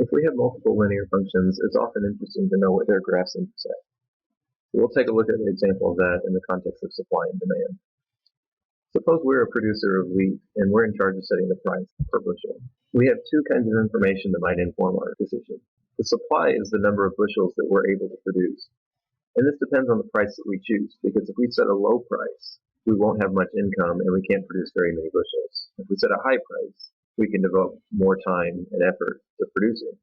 If we have multiple linear functions, it's often interesting to know what their graphs intersect. We'll take a look at an example of that in the context of supply and demand. Suppose we're a producer of wheat and we're in charge of setting the price per bushel. We have two kinds of information that might inform our decision. The supply is the number of bushels that we're able to produce. And this depends on the price that we choose, because if we set a low price, we won't have much income and we can't produce very many bushels. If we set a high price, we can devote more time and effort to producing.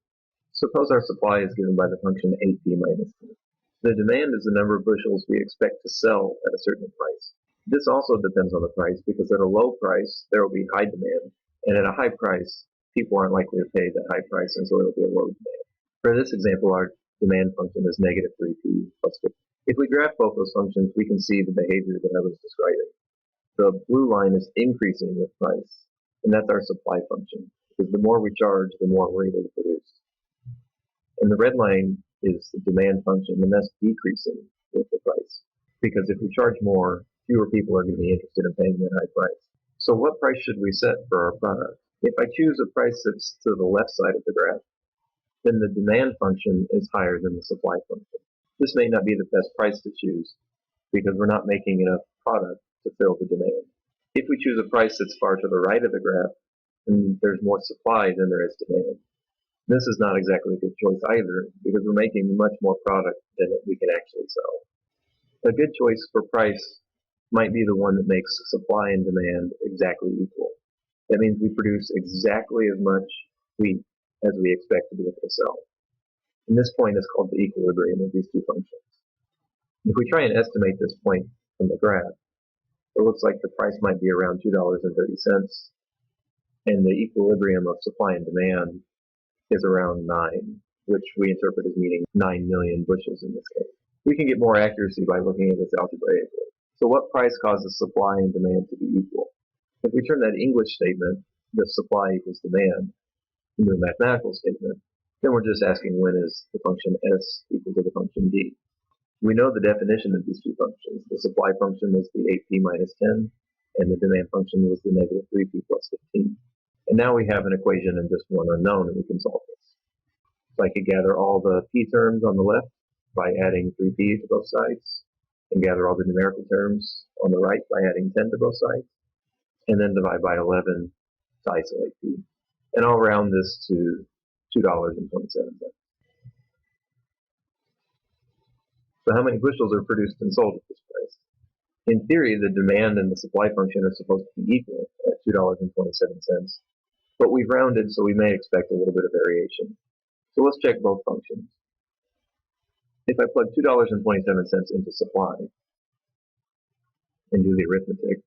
Suppose our supply is given by the function AP minus T. The demand is the number of bushels we expect to sell at a certain price. This also depends on the price, because at a low price, there will be high demand, and at a high price, people aren't likely to pay that high price, and so it will be a low demand. For this example, our demand function is negative 3p plus 50. If we graph both those functions, we can see the behavior that I was describing. The blue line is increasing with price, and that's our supply function, because the more we charge, the more we're able to produce. And the red line is the demand function, and that's decreasing with the price. Because if we charge more, fewer people are going to be interested in paying that high price. So what price should we set for our product? If I choose a price that's to the left side of the graph, then the demand function is higher than the supply function. This may not be the best price to choose, because we're not making enough product to fill the demand. If we choose a price that's far to the right of the graph, then there's more supply than there is demand. This is not exactly a good choice either, because we're making much more product than we can actually sell. A good choice for price might be the one that makes supply and demand exactly equal. That means we produce exactly as much wheat as we expect to be able to sell. And this point is called the equilibrium of these two functions. If we try and estimate this point from the graph, it looks like the price might be around $2.30, and the equilibrium of supply and demand is around 9, which we interpret as meaning 9 million bushels in this case. We can get more accuracy by looking at this algebraically. So what price causes supply and demand to be equal? If we turn that English statement, the supply equals demand, into a mathematical statement, then we're just asking when is the function s equal to the function d. We know the definition of these two functions. The supply function was the 8p minus 10, and the demand function was the negative 3p plus 15. And now we have an equation and just one unknown, and we can solve this. So I could gather all the p terms on the left by adding 3p to both sides, and gather all the numerical terms on the right by adding 10 to both sides, and then divide by 11 to isolate p. And I'll round this to $2.27. So how many bushels are produced and sold at this price? In theory, the demand and the supply function are supposed to be equal at $2.27, but we've rounded, so we may expect a little bit of variation. So let's check both functions. If I plug $2.27 into supply and do the arithmetic,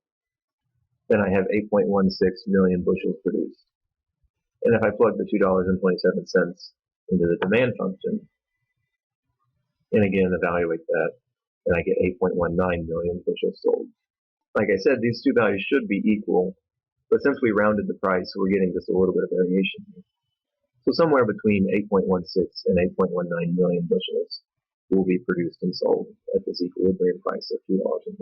then I have 8.16 million bushels produced. And if I plug the $2.27 into the demand function, and again evaluate that, and I get 8.19 million bushels sold. Like I said, these two values should be equal, but since we rounded the price, we're getting just a little bit of variation here. So somewhere between 8.16 and 8.19 million bushels will be produced and sold at this equilibrium price of $2.27.